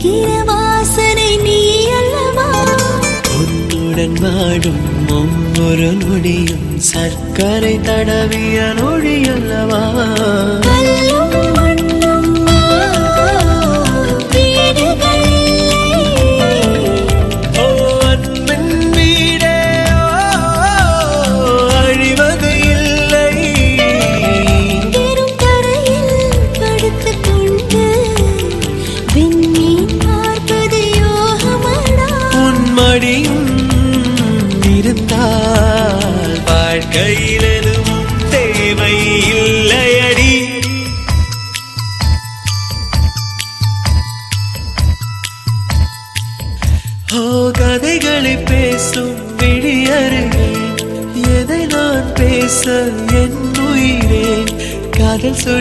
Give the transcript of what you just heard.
வருகிற வாசனை நீ அல்லவா உன்னுடன் வாடும் ஒவ்வொரு நொடியும் சர்க்கரை தடவிய நொடி அல்லவா இருந்தால் வாழ்க்கையில் எதுவும் தேவை இல்லையடி கதைகளை பேசும் விழியருகே எதை நான் பேச என் உயிரே காதல் சொல்